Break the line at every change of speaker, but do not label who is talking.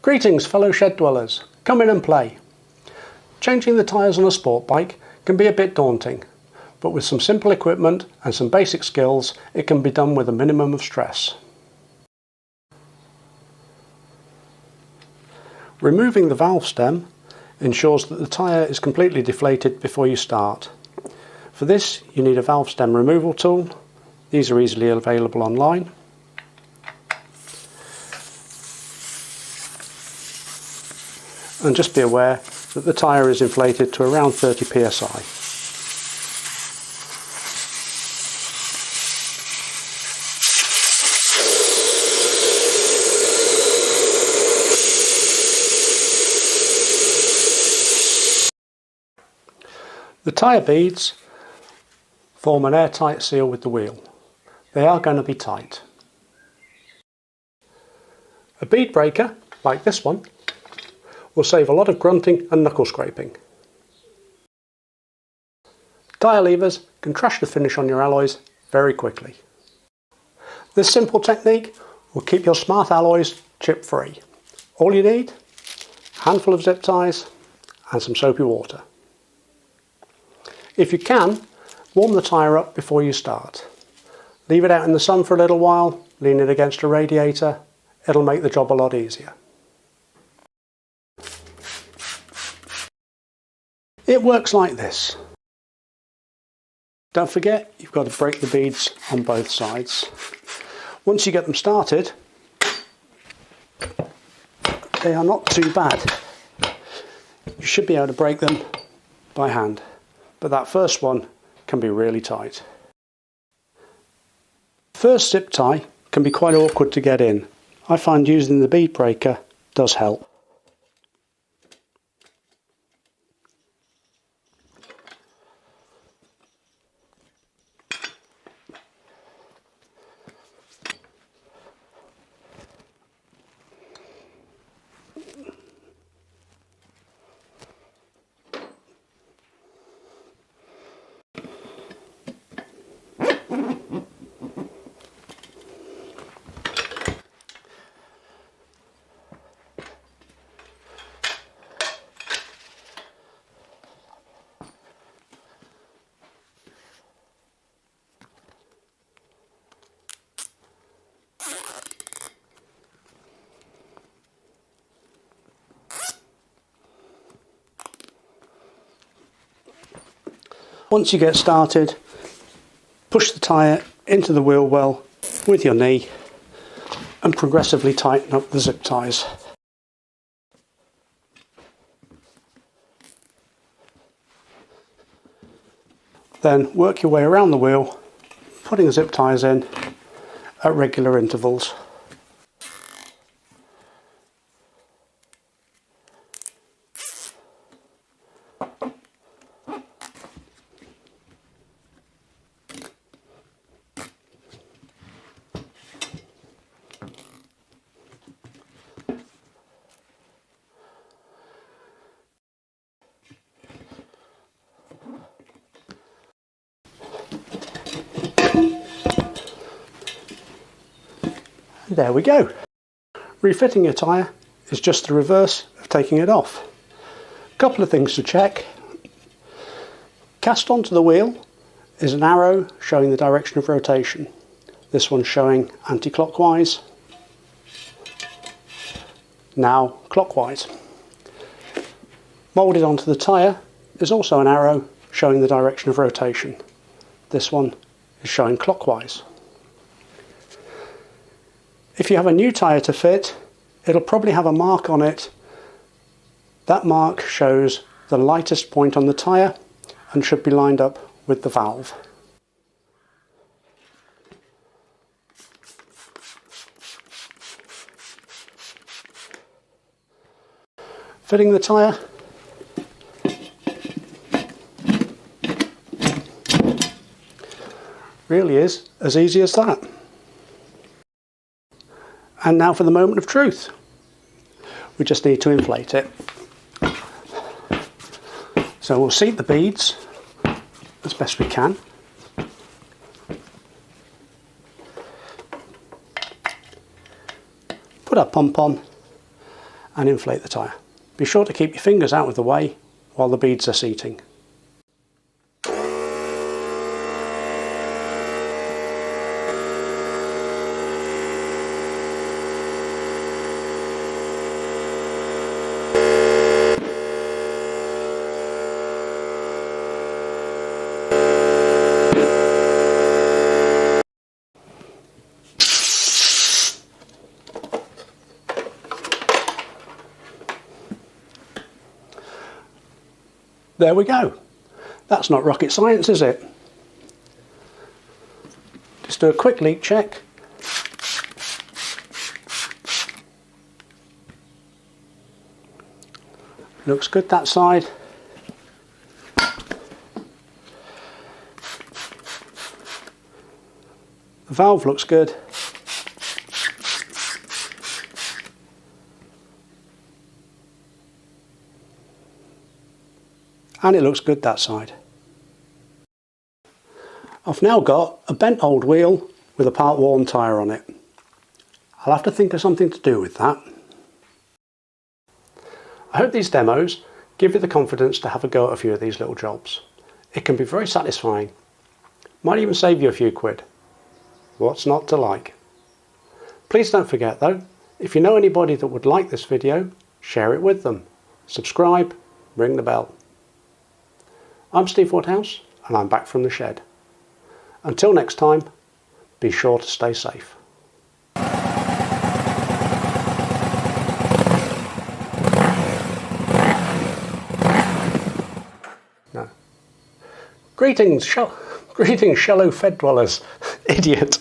Greetings fellow shed dwellers, come in and play. Changing the tyres on a sport bike can be a bit daunting, but with some simple equipment and some basic skills it can be done with a minimum of stress. Removing the valve stem ensures that the tyre is completely deflated before you start. For this you need a valve stem removal tool. These are easily available online. And just be aware that the tyre is inflated to around 30 psi. The tyre beads form an airtight seal with the wheel. They are going to be tight. A bead breaker, like this one, will save a lot of grunting and knuckle scraping. Tyre levers can trash the finish on your alloys very quickly. This simple technique will keep your smart alloys chip free. All you need, a handful of zip ties and some soapy water. If you can, warm the tyre up before you start. Leave it out in the sun for a little while, lean it against a radiator. It'll make the job a lot easier. It works like this. Don't forget, you've got to break the beads on both sides. Once you get them started, they are not too bad. You should be able to break them by hand, but that first one can be really tight. First zip tie can be quite awkward to get in. I find using the bead breaker does help. Once you get started, push the tyre into the wheel well with your knee and progressively tighten up the zip ties. Then work your way around the wheel, putting the zip ties in at regular intervals. There we go. Refitting your tyre is just the reverse of taking it off. A couple of things to check. Cast onto the wheel is an arrow showing the direction of rotation. This one's showing anti-clockwise, now clockwise. Moulded onto the tyre is also an arrow showing the direction of rotation. This one is showing clockwise. If you have a new tyre to fit, it'll probably have a mark on it. That mark shows the lightest point on the tyre and should be lined up with the valve. Fitting the tyre. Really is as easy as that. And now for the moment of truth. We just need to inflate it. So we'll seat the beads as best we can. Put our pump on and inflate the tyre. Be sure to keep your fingers out of the way while the beads are seating. There we go. That's not rocket science, is it? Just do a quick leak check. Looks good that side. The valve looks good. And it looks good that side. I've now got a bent old wheel with a part worn tyre on it. I'll have to think of something to do with that. I hope these demos give you the confidence to have a go at a few of these little jobs. It can be very satisfying. Might even save you a few quid. What's not to like? Please don't forget though, if you know anybody that would like this video, share it with them. Subscribe, ring the bell. I'm Steve Woodhouse and I'm back from the shed. Until next time, be sure to stay safe. No. Greetings, shallow fed dwellers, idiot.